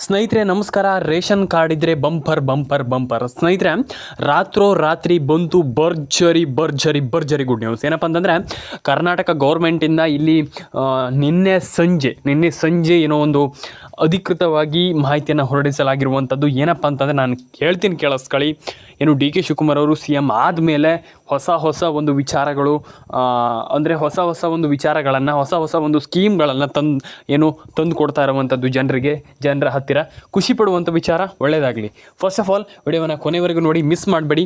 ಸ್ನೇಹಿತರೆ ನಮಸ್ಕಾರ. Ration card ಇದ್ದರೆ ಬಂಪರ್ ಬಂಪರ್ ಬಂಪರ್. ಸ್ನೇಹಿತರೆ ರಾತ್ರಿ ಬಂತು ಭರ್ಜರಿ ಭರ್ಜರಿ ಭರ್ಜರಿ ಗುಡ್ ನ್ಯೂಸ್. ಏನಪ್ಪ ಅಂತಂದರೆ ಕರ್ನಾಟಕ ಗೌರ್ಮೆಂಟಿಂದ ಇಲ್ಲಿ ನಿನ್ನೆ ಸಂಜೆ ಏನೋ ಒಂದು ಅಧಿಕೃತವಾಗಿ ಮಾಹಿತಿಯನ್ನು ಹೊರಡಿಸಲಾಗಿರುವಂಥದ್ದು. ಏನಪ್ಪ ಅಂತಂದರೆ ನಾನು ಹೇಳ್ತೀನಿ ಕೇಳಿಸ್ಕೊಳ್ಳಿ. ಏನು ಡಿ ಕೆ ಶಿವಕುಮಾರ್ ಅವರು CM ಆದಮೇಲೆ ಹೊಸ ಒಂದು ವಿಚಾರಗಳು ಅಂದರೆ ಹೊಸ ಒಂದು ವಿಚಾರಗಳನ್ನು ಹೊಸ ಒಂದು ಸ್ಕೀಮ್ಗಳನ್ನು ತಂದು ಕೊಡ್ತಾ ಇರುವಂಥದ್ದು ಜನರ ಹತ್ತಿರ ಖುಷಿ ಪಡುವಂಥ ವಿಚಾರ. ಒಳ್ಳೆಯದಾಗಲಿ. ಫಸ್ಟ್ ಆಫ್ ಆಲ್ ವಿಡಿಯೋವನ್ನು ಕೊನೆವರೆಗೂ ನೋಡಿ, ಮಿಸ್ ಮಾಡಬೇಡಿ.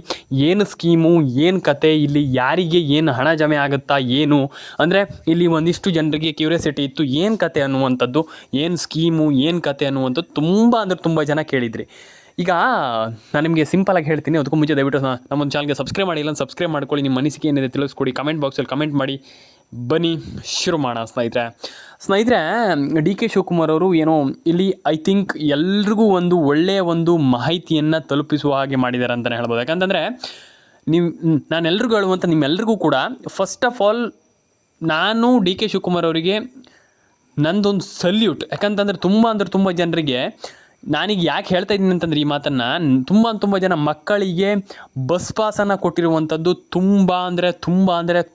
ಏನು ಸ್ಕೀಮು, ಏನು ಕತೆ, ಇಲ್ಲಿ ಯಾರಿಗೆ ಏನು ಹಣ ಜಮೆ ಆಗುತ್ತಾ, ಏನು ಅಂದರೆ ಇಲ್ಲಿ ಒಂದಿಷ್ಟು ಜನರಿಗೆ ಕ್ಯೂರಿಯಾಸಿಟಿ ಇತ್ತು ಏನು ಕತೆ ಅನ್ನುವಂಥದ್ದು, ಏನು ಸ್ಕೀಮು ಏನು ಕತೆ ಅನ್ನುವಂಥದ್ದು ತುಂಬ ಜನ ಕೇಳಿದ್ರಿ. ಈಗ ನಾನು ನಿಮಗೆ ಸಿಂಪಲಾಗಿ ಹೇಳ್ತೀನಿ. ಅದಕ್ಕೂ ಮುಂಚೆ ದಯವಿಟ್ಟು ನಮ್ಮೊಂದು ಚಾನಲ್ಗೆ ಸಬ್ಸ್ಕ್ರೈಬ್ ಮಾಡಿಲ್ಲ, ಸಬ್ಸ್ಕ್ರೈಬ್ ಮಾಡ್ಕೊಳ್ಳಿ. ನಿಮ್ಮ ಅನಿಸಿಕೆ ಏನಿದೆ ತಿಳಿಸ್ಕೊಡಿ, ಕಮೆಂಟ್ ಬಾಕ್ಸಲ್ಲಿ ಕಮೆಂಟ್ ಮಾಡಿ. ಬನ್ನಿ ಶುರು ಮಾಡೋಣ ಸ್ನೇಹಿತರೆ. ಡಿ ಕೆ ಶಿವಕುಮಾರ್ ಅವರು ಏನೋ ಇಲ್ಲಿ ಐ ಥಿಂಕ್ ಎಲ್ರಿಗೂ ಒಂದು ಒಳ್ಳೆಯ ಒಂದು ಮಾಹಿತಿಯನ್ನು ತಲುಪಿಸುವ ಹಾಗೆ ಮಾಡಿದ್ದಾರೆ ಅಂತಲೇ ಹೇಳ್ಬೋದು. ಯಾಕಂತಂದರೆ ನಾನೆಲ್ರಿಗೂ ಹೇಳುವಂಥ ನಿಮ್ಮೆಲ್ರಿಗೂ ಕೂಡ ಫಸ್ಟ್ ಆಫ್ ಆಲ್ ನಾನು ಡಿ ಕೆ ಶಿವಕುಮಾರ್ ಅವರಿಗೆ ನಂದೊಂದು ಸಲ್ಯೂಟ್. ಯಾಕಂತಂದರೆ ತುಂಬ ಜನರಿಗೆ ನಾನೀಗ ಯಾಕೆ ಹೇಳ್ತಾ ಇದ್ದೀನಿ ಅಂತಂದರೆ ಈ ಮಾತನ್ನು ತುಂಬ ಜನ ಮಕ್ಕಳಿಗೆ ಬಸ್ ಪಾಸನ್ನು ಕೊಟ್ಟಿರುವಂಥದ್ದು ತುಂಬ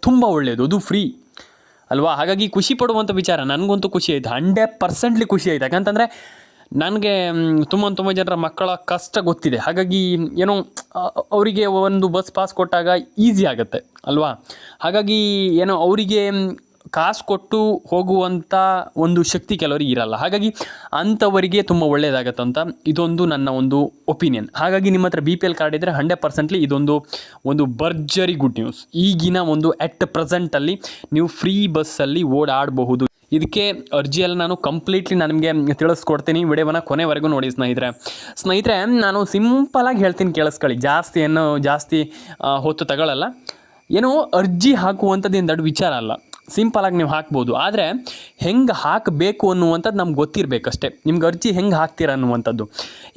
ತುಂಬ ಒಳ್ಳೆಯದು. ಅದು ಫ್ರೀ ಅಲ್ವಾ? ಹಾಗಾಗಿ ಖುಷಿ ಪಡುವಂಥ ವಿಚಾರ. ನನಗಂತೂ ಖುಷಿ ಆಯಿತು, 100% ಖುಷಿ ಆಯಿತು. ಯಾಕಂತಂದರೆ ನನಗೆ ತುಂಬ ಜನರ ಮಕ್ಕಳ ಕಷ್ಟ ಗೊತ್ತಿದೆ. ಹಾಗಾಗಿ ಏನೋ ಅವರಿಗೆ ಒಂದು ಬಸ್ ಪಾಸ್ ಕೊಟ್ಟಾಗ ಈಸಿ ಆಗುತ್ತೆ ಅಲ್ವಾ? ಹಾಗಾಗಿ ಏನೋ ಅವರಿಗೆ ಕಾಸು ಕೊಟ್ಟು ಹೋಗುವಂಥ ಒಂದು ಶಕ್ತಿ ಕೆಲವರಿಗೆ ಇರಲ್ಲ. ಹಾಗಾಗಿ ಅಂಥವರಿಗೆ ತುಂಬ ಒಳ್ಳೆಯದಾಗತ್ತಂತ ಇದೊಂದು ನನ್ನ ಒಂದು ಒಪಿನಿಯನ್. ಹಾಗಾಗಿ ನಿಮ್ಮ ಹತ್ರ BPL ಕಾರ್ಡ್ ಇದ್ದರೆ 100% ಇದೊಂದು ಭರ್ಜರಿ ಗುಡ್ ನ್ಯೂಸ್. ಈಗಿನ ಒಂದು ಅಟ್ ಪ್ರೆಸೆಂಟಲ್ಲಿ ನೀವು ಫ್ರೀ ಬಸ್ಸಲ್ಲಿ ಓಡಾಡಬಹುದು. ಇದಕ್ಕೆ ಅರ್ಜಿಯಲ್ಲಿ ನಾನು ಕಂಪ್ಲೀಟ್ಲಿ ನಿಮಗೆ ತಿಳಿಸ್ಕೊಡ್ತೀನಿ. ವಿಡಿಯೋವನ್ನು ಕೊನೆವರೆಗೂ ನೋಡಿ ಸ್ನೇಹಿತರೆ. ನಾನು ಸಿಂಪಲಾಗಿ ಹೇಳ್ತೀನಿ ಕೇಳಿಸ್ಕೊಳ್ಳಿ, ಜಾಸ್ತಿ ಹೊತ್ತು ತಗೊಳ್ಳಲ್ಲ. ಏನೋ ಅರ್ಜಿ ಹಾಕುವಂಥದ್ದು ದೊಡ್ಡ ವಿಚಾರ ಅಲ್ಲ. ಸಿಂಪಲಾಗಿ ನೀವು ಹಾಕ್ಬೋದು, ಆದರೆ ಹೆಂಗೆ ಹಾಕಬೇಕು ಅನ್ನುವಂಥದ್ದು ನಮ್ಗೆ ಗೊತ್ತಿರಬೇಕಷ್ಟೇ. ನಿಮ್ಗೆ ಅರ್ಜಿ ಹೆಂಗೆ ಹಾಕ್ತೀರಾ ಅನ್ನುವಂಥದ್ದು.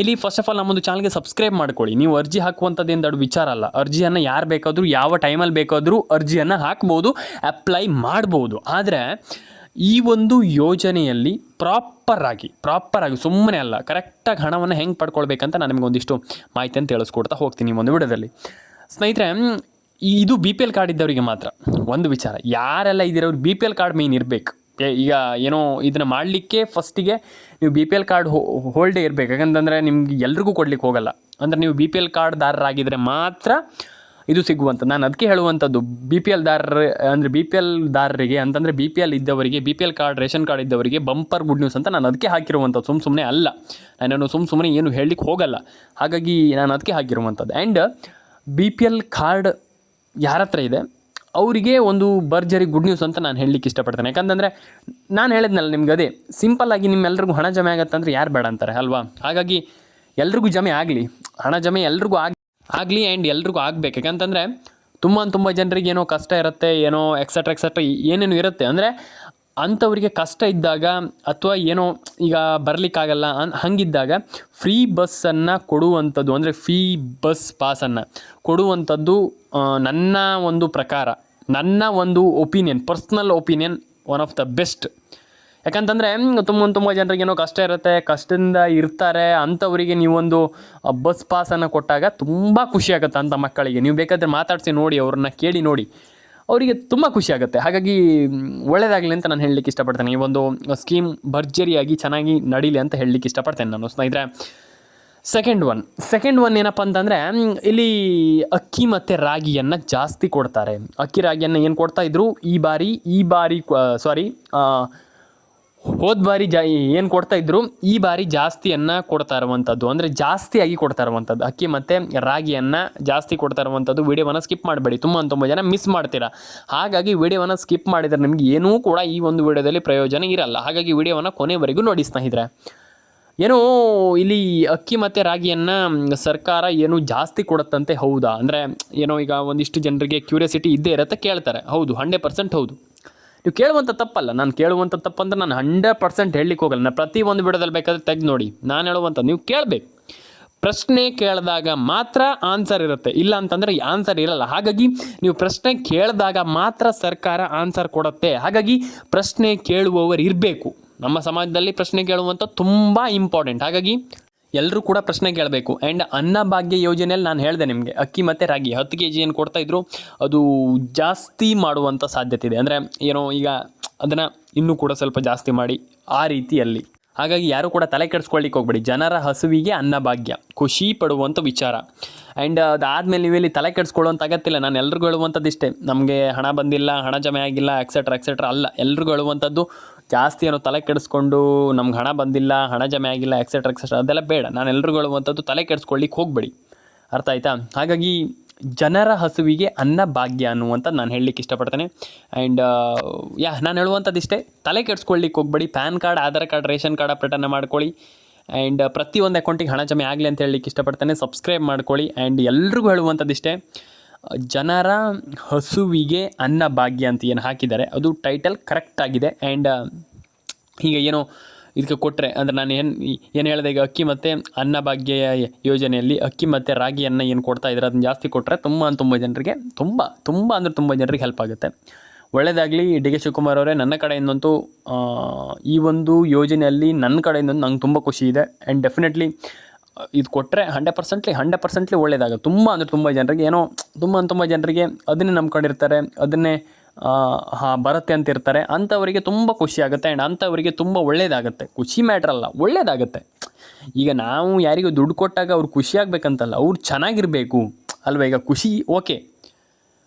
ಇಲ್ಲಿ ಫಸ್ಟ್ ಆಫ್ ಆಲ್ ನಮ್ಮೊಂದು ಚಾನಲ್ಗೆ ಸಬ್ಸ್ಕ್ರೈಬ್ ಮಾಡ್ಕೊಳ್ಳಿ. ನೀವು ಅರ್ಜಿ ಹಾಕುವಂಥದ್ದು ಏನು ದೊಡ್ಡ ವಿಚಾರ ಅಲ್ಲ. ಅರ್ಜಿಯನ್ನು ಯಾರು ಬೇಕಾದರೂ ಯಾವ ಟೈಮಲ್ಲಿ ಬೇಕಾದರೂ ಅರ್ಜಿಯನ್ನು ಹಾಕ್ಬೋದು, ಅಪ್ಲೈ ಮಾಡ್ಬೋದು. ಆದರೆ ಈ ಒಂದು ಯೋಜನೆಯಲ್ಲಿ ಪ್ರಾಪರಾಗಿ ಸುಮ್ಮನೆ ಅಲ್ಲ, ಕರೆಕ್ಟಾಗಿ ಹಣವನ್ನು ಹೆಂಗೆ ಪಡ್ಕೊಳ್ಬೇಕಂತ ನಾನು ನಿಮಗೆ ಒಂದಿಷ್ಟು ಮಾಹಿತಿಯನ್ನು ತಿಳಿಸ್ಕೊಡ್ತಾ ಹೋಗ್ತೀನಿ ಈ ಒಂದು ವಿಡಿಯೋದಲ್ಲಿ. ಸ್ನೇಹಿತರೆ, ಇದು BPL ಕಾರ್ಡ್ ಇದ್ದವರಿಗೆ ಮಾತ್ರ ಒಂದು ವಿಚಾರ. ಯಾರೆಲ್ಲ ಇದ್ದೀರವ್ರು BPL ಕಾರ್ಡ್ ಮೇನ್ ಇರಬೇಕು. ಈಗ ಏನೋ ಇದನ್ನು ಮಾಡಲಿಕ್ಕೆ ಫಸ್ಟಿಗೆ ನೀವು BPL ಕಾರ್ಡ್ ಹೋಲ್ಡೇ ಇರಬೇಕು. ಯಾಕಂತಂದರೆ ನಿಮ್ಗೆ ಎಲ್ರಿಗೂ ಕೊಡ್ಲಿಕ್ಕೆ ಹೋಗಲ್ಲ. ಅಂದರೆ ನೀವು BPL ಕಾರ್ಡ್ದಾರರಾಗಿದ್ದರೆ ಮಾತ್ರ ಇದು ಸಿಗುವಂಥದ್ದು. ನಾನು ಅದಕ್ಕೆ ಹೇಳುವಂಥದ್ದು BPL ದಾರರಿಗೆ ಅಂತಂದರೆ BPL ಇದ್ದವರಿಗೆ, BPL ಕಾರ್ಡ್ ರೇಷನ್ ಕಾರ್ಡ್ ಇದ್ದವರಿಗೆ ಬಂಪರ್ ಗುಡ್ ನ್ಯೂಸ್ ಅಂತ ನಾನು ಅದಕ್ಕೆ ಹಾಕಿರುವಂಥದ್ದು. ಸುಮ್ಮನೆ ಅಲ್ಲ, ನಾನೇನು ಸುಮ್ಮನೆ ಏನು ಹೇಳಲಿಕ್ಕೆ ಹೋಗಲ್ಲ. ಹಾಗಾಗಿ ನಾನು ಅದಕ್ಕೆ ಹಾಕಿರುವಂಥದ್ದು. ಆ್ಯಂಡ್ BPL ಕಾರ್ಡ್ ಯಾರ ಹತ್ರ ಇದೆ ಅವರಿಗೆ ಒಂದು ಭರ್ಜರಿ ಗುಡ್ ನ್ಯೂಸ್ ಅಂತ ನಾನು ಹೇಳಲಿಕ್ಕೆ ಇಷ್ಟಪಡ್ತೇನೆ. ಯಾಕಂತಂದರೆ ನಾನು ಹೇಳಿದ್ನಲ್ಲ ನಿಮ್ಗೆ, ಅದೇ ಸಿಂಪಲ್ಲಾಗಿ ನಿಮ್ಮೆಲ್ರಿಗೂ ಹಣ ಜಮೆ ಆಗುತ್ತೆ ಅಂದರೆ ಯಾರು ಬೇಡ ಅಂತಾರೆ ಅಲ್ವಾ? ಹಾಗಾಗಿ ಎಲ್ರಿಗೂ ಜಮೆ ಆಗಲಿ, ಹಣ ಜಮೆ ಎಲ್ರಿಗೂ ಆಗಲಿ ಆ್ಯಂಡ್ ಎಲ್ರಿಗೂ ಆಗಬೇಕು. ಯಾಕಂತಂದರೆ ತುಂಬ ಜನರಿಗೆ ಏನೋ ಕಷ್ಟ ಇರುತ್ತೆ, ಏನೋ ಎಕ್ಸೆಟ್ರಾ ಏನೇನು ಇರುತ್ತೆ. ಅಂದರೆ ಅಂಥವರಿಗೆ ಕಷ್ಟ ಇದ್ದಾಗ ಅಥವಾ ಏನೋ ಈಗ ಬರಲಿಕ್ಕಾಗಲ್ಲ ಹಂಗಿದ್ದಾಗ ಫ್ರೀ ಬಸ್ಸನ್ನು ಕೊಡುವಂಥದ್ದು, ಅಂದರೆ ಫ್ರೀ ಬಸ್ ಪಾಸನ್ನು ಕೊಡುವಂಥದ್ದು ನನ್ನ ಒಂದು ಪ್ರಕಾರ, ನನ್ನ ಒಂದು opinion, personal opinion, one of the best. ಯಾಕಂತಂದರೆ ತುಂಬ ಜನರಿಗೆ ಏನೋ ಕಷ್ಟ ಇರುತ್ತೆ, ಕಷ್ಟದಿಂದ ಇರ್ತಾರೆ. ಅಂಥವರಿಗೆ ನೀವೊಂದು ಬಸ್ ಪಾಸನ್ನು ಕೊಟ್ಟಾಗ ತುಂಬ ಖುಷಿ ಆಗುತ್ತೆ. ಅಂಥ ಮಕ್ಕಳಿಗೆ ನೀವು ಬೇಕಾದರೆ ಮಾತಾಡಿಸಿ ನೋಡಿ, ಅವ್ರನ್ನ ಕೇಳಿ ನೋಡಿ, ಅವರಿಗೆ ತುಂಬ ಖುಷಿ ಆಗುತ್ತೆ. ಹಾಗಾಗಿ ಒಳ್ಳೆಯದಾಗಲಿ ಅಂತ ನಾನು ಹೇಳಲಿಕ್ಕೆ ಇಷ್ಟಪಡ್ತೇನೆ. ಈ ಒಂದು ಸ್ಕೀಮ್ ಭರ್ಜರಿಯಾಗಿ ಚೆನ್ನಾಗಿ ನಡೀಲಿ ಅಂತ ಹೇಳಲಿಕ್ಕೆ ಇಷ್ಟಪಡ್ತೇನೆ ನಾನು ಸ್ನೇಹಿತರೆ. ಸೆಕೆಂಡ್ ಒನ್ ಏನಪ್ಪ ಅಂತಂದರೆ ಇಲ್ಲಿ ಅಕ್ಕಿ ಮತ್ತು ರಾಗಿಯನ್ನು ಜಾಸ್ತಿ ಕೊಡ್ತಾರೆ. ಅಕ್ಕಿ ರಾಗಿಯನ್ನು ಏನು ಕೊಡ್ತಾಯಿದ್ರು ಹೋದ ಬಾರಿ ಏನು ಕೊಡ್ತಾಯಿದ್ರು, ಈ ಬಾರಿ ಜಾಸ್ತಿಯನ್ನು ಕೊಡ್ತಾ ಇರುವಂಥದ್ದು, ಅಂದರೆ ಜಾಸ್ತಿಯಾಗಿ ಕೊಡ್ತಾ ಇರುವಂಥದ್ದು. ಅಕ್ಕಿ ಮತ್ತು ರಾಗಿಯನ್ನು ಜಾಸ್ತಿ ಕೊಡ್ತಾ ಇರುವಂಥದ್ದು. ವಿಡಿಯೋವನ್ನು ಸ್ಕಿಪ್ ಮಾಡಬೇಡಿ, ತುಂಬ ಜನ ಮಿಸ್ ಮಾಡ್ತೀರಾ. ಹಾಗಾಗಿ ವಿಡಿಯೋವನ್ನು ಸ್ಕಿಪ್ ಮಾಡಿದರೆ ನಿಮಗೆ ಏನೂ ಕೂಡ ಈ ಒಂದು ವಿಡಿಯೋದಲ್ಲಿ ಪ್ರಯೋಜನ ಇರಲ್ಲ. ಹಾಗಾಗಿ ವಿಡಿಯೋವನ್ನು ಕೊನೆವರೆಗೂ ನೋಡಿ ಸ್ನೇಹಿತರೆ. ಏನೋ ಇಲ್ಲಿ ಅಕ್ಕಿ ಮತ್ತು ರಾಗಿಯನ್ನು ಸರ್ಕಾರ ಏನು ಜಾಸ್ತಿ ಕೊಡುತ್ತಂತೆ, ಹೌದಾ? ಅಂದರೆ ಏನೋ ಈಗ ಒಂದಿಷ್ಟು ಜನರಿಗೆ ಕ್ಯೂರಿಯಾಸಿಟಿ ಇದ್ದೇ ಇರುತ್ತೆ, ಕೇಳ್ತಾರೆ. ಹೌದು, 100% ಹೌದು. ನೀವು ಕೇಳುವಂಥ ತಪ್ಪಲ್ಲ. ನಾನು ಕೇಳುವಂಥ ತಪ್ಪಂದ್ರೆ ನಾನು 100% ಹೇಳಲಿಕ್ಕೆ ಹೋಗಲ್ಲ. ನಾನು ಪ್ರತಿ ಒಂದು ವಿಡಿಯೋದಲ್ಲಿ ಬೇಕಾದರೆ ತೆಗೆದು ನೋಡಿ. ನಾನು ಹೇಳುವಂಥದ್ದು ನೀವು ಕೇಳಬೇಕು. ಪ್ರಶ್ನೆ ಕೇಳಿದಾಗ ಮಾತ್ರ ಆನ್ಸರ್ ಇರುತ್ತೆ, ಇಲ್ಲ ಅಂತಂದರೆ ಆನ್ಸರ್ ಇರಲ್ಲ. ಹಾಗಾಗಿ ನೀವು ಪ್ರಶ್ನೆ ಕೇಳಿದಾಗ ಮಾತ್ರ ಸರ್ಕಾರ ಆನ್ಸರ್ ಕೊಡುತ್ತೆ. ಹಾಗಾಗಿ ಪ್ರಶ್ನೆ ಕೇಳುವವರು ಇರಬೇಕು. ನಮ್ಮ ಸಮಾಜದಲ್ಲಿ ಪ್ರಶ್ನೆ ಕೇಳುವಂಥ ತುಂಬ ಇಂಪಾರ್ಟೆಂಟ್. ಹಾಗಾಗಿ ಎಲ್ಲರೂ ಕೂಡ ಪ್ರಶ್ನೆ ಕೇಳಬೇಕು. ಆ್ಯಂಡ್ ಅನ್ನಭಾಗ್ಯ ಯೋಜನೆಯಲ್ಲಿ ನಾನು ಹೇಳಿದೆ ನಿಮಗೆ, ಅಕ್ಕಿ ಮತ್ತು ರಾಗಿ 10 kg ಏನು ಕೊಡ್ತಾಯಿದ್ರು ಅದು ಜಾಸ್ತಿ ಮಾಡುವಂಥ ಸಾಧ್ಯತೆ ಇದೆ. ಅಂದರೆ ಏನೋ ಈಗ ಅದನ್ನು ಇನ್ನೂ ಕೂಡ ಸ್ವಲ್ಪ ಜಾಸ್ತಿ ಮಾಡಿ ಆ ರೀತಿಯಲ್ಲಿ. ಹಾಗಾಗಿ ಯಾರೂ ಕೂಡ ತಲೆ ಕೆಡಿಸ್ಕೊಳ್ಳಿಕ್ಕೆ ಹೋಗ್ಬೇಡಿ. ಜನರ ಹಸುವಿಗೆ ಅನ್ನಭಾಗ್ಯ ಖುಷಿ ಪಡುವಂಥ ವಿಚಾರ. ಆ್ಯಂಡ್ ಅದಾದಮೇಲೆ ನೀವೆಲ್ಲಿ ತಲೆ ಕೆಡಿಸ್ಕೊಳ್ಳುವಂಥ ಅಗತ್ಯವಿಲ್ಲ. ನಾನು ಎಲ್ರಿಗೂ ಹೇಳುವಂಥದ್ದು ಇಷ್ಟೇ, ನಮಗೆ ಹಣ ಬಂದಿಲ್ಲ, ಹಣ ಜಮೆ ಆಗಿಲ್ಲ, ಎಕ್ಸೆಟ್ರಾ ಅಲ್ಲ. ಎಲ್ರಿಗೂ ಹೇಳುವಂಥದ್ದು ಜಾಸ್ತಿ ಏನೋ ತಲೆ ಕೆಡಿಸ್ಕೊಂಡು ನಮ್ಗೆ ಹಣ ಬಂದಿಲ್ಲ, ಹಣ ಜಮೆ ಆಗಿಲ್ಲ, ಎಕ್ಸೆಟ್ರಾ ಅದೆಲ್ಲ ಬೇಡ. ನಾನು ಎಲ್ರಿಗೂ ಹೇಳುವಂಥದ್ದು ತಲೆ ಕೆಡಿಸ್ಕೊಳ್ಳಿಕ್ಕೆ ಹೋಗಬೇಡಿ. ಅರ್ಥ ಆಯ್ತಾ? ಹಾಗಾಗಿ ಜನರ ಹಸುವಿಗೆ ಅನ್ನಭಾಗ್ಯ ಅನ್ನುವಂಥದ್ದು ನಾನು ಹೇಳಲಿಕ್ಕೆ ಇಷ್ಟಪಡ್ತೇನೆ. ಆ್ಯಂಡ್ ನಾನು ಹೇಳುವಂಥದ್ದು ಇಷ್ಟೇ, ತಲೆ ಕೆಡಿಸ್ಕೊಳ್ಳಿಕ್ಕೆ ಹೋಗಬೇಡಿ. Pan card, Aadhaar card, ration card ಅಪ್ಡೇಟನ್ನು ಮಾಡ್ಕೊಳ್ಳಿ. ಆ್ಯಂಡ್ ಪ್ರತಿಯೊಂದು ಅಕೌಂಟಿಗೆ ಹಣ ಜಮೆ ಆಗಲಿ ಅಂತ ಹೇಳಲಿಕ್ಕೆ ಇಷ್ಟಪಡ್ತೇನೆ. ಸಬ್ಸ್ಕ್ರೈಬ್ ಮಾಡ್ಕೊಳ್ಳಿ. ಆ್ಯಂಡ್ ಎಲ್ರಿಗೂ ಹೇಳುವಂಥದ್ದು ಇಷ್ಟೇ, ಜನರ ಹಸುವಿಗೆ ಅನ್ನಭಾಗ್ಯ ಅಂತ ಏನು ಹಾಕಿದ್ದಾರೆ ಅದು ಟೈಟಲ್ ಕರೆಕ್ಟಾಗಿದೆ. ಆ್ಯಂಡ್ ಈಗ ಏನೋ ಇದಕ್ಕೆ ಕೊಟ್ಟರೆ ಅಂದರೆ ನಾನು ಏನು ಹೇಳಿದೆ, ಈಗ ಅಕ್ಕಿ ಮತ್ತು ಅನ್ನಭಾಗ್ಯ ಯೋಜನೆಯಲ್ಲಿ ಅಕ್ಕಿ ಮತ್ತು ರಾಗಿಯನ್ನು ಏನು ಕೊಡ್ತಾ ಇದ್ದಾರೆ ಅದನ್ನು ಜಾಸ್ತಿ ಕೊಟ್ಟರೆ ತುಂಬ ಜನರಿಗೆ ತುಂಬ ಜನರಿಗೆ ಹೆಲ್ಪ್ ಆಗುತ್ತೆ. ಒಳ್ಳೆಯದಾಗಲಿ. ಡಿ ಕೆ ಶಿವಕುಮಾರ್ ಅವರೇ, ನನ್ನ ಕಡೆಯಿಂದಂತೂ ಈ ಒಂದು ಯೋಜನೆಯಲ್ಲಿ ನನ್ನ ಕಡೆಯಿಂದ ನಂಗೆ ತುಂಬ ಖುಷಿ ಇದೆ. ಆ್ಯಂಡ್ ಡೆಫಿನೆಟ್ಲಿ ಇದು ಕೊಟ್ಟರೆ 100% ಒಳ್ಳೆಯದಾಗುತ್ತೆ. ತುಂಬ ಜನರಿಗೆ ಏನೋ ತುಂಬ ಜನರಿಗೆ ಅದನ್ನೇ ನಂಬ್ಕೊಂಡಿರ್ತಾರೆ, ಅದನ್ನೇ ಬರುತ್ತೆ ಅಂತ ಇರ್ತಾರೆ. ಅಂಥವರಿಗೆ ತುಂಬ ಖುಷಿ ಆಗುತ್ತೆ. ಆ್ಯಂಡ್ ಅಂಥವರಿಗೆ ತುಂಬ ಒಳ್ಳೆಯದಾಗುತ್ತೆ. ಖುಷಿ ಮ್ಯಾಟ್ರಲ್ಲ, ಒಳ್ಳೆಯದಾಗುತ್ತೆ. ಈಗ ನಾವು ಯಾರಿಗೂ ದುಡ್ಡು ಕೊಟ್ಟಾಗ ಅವ್ರು ಖುಷಿಯಾಗಬೇಕಂತಲ್ಲ, ಅವ್ರು ಚೆನ್ನಾಗಿರಬೇಕು ಅಲ್ವಾ? ಈಗ ಖುಷಿ ಓಕೆ,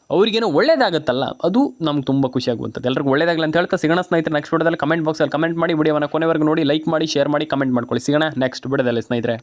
ಅವ್ರಿಗೇನೋ ಒಳ್ಳೇದಾಗುತ್ತಲ್ಲ, ಅದು ನಮ್ಗೆ ತುಂಬ ಖುಷಿ ಆಗುವಂಥದ್ದು. ಎಲ್ಲರಿಗೂ ಒಳ್ಳೇದಾಗಲಿ ಅಂತ ಹೇಳ್ತಾ ಸಿಗೋಣ ಸ್ನೇಹಿತರೆ. ನೆಕ್ಸ್ಟ್ ವಿಡಿಯೋದಲ್ಲಿ ಕಮೆಂಟ್ ಬಾಕ್ಸಲ್ಲಿ ಕಮೆಂಟ್ ಮಾಡಿ, ವಿಡಿಯೋವನ್ನು ಕೊನೆವರೆಗೂ ನೋಡಿ, ಲೈಕ್ ಮಾಡಿ, ಶೇರ್ ಮಾಡಿ, ಕಮೆಂಟ್ ಮಾಡ್ಕೊಳ್ಳಿ. ಸಿಗೋಣ ನೆಕ್ಸ್ಟ್ ವಿಡಿಯೋದಲ್ಲಿ ಸ್ನೇಹಿತರೆ.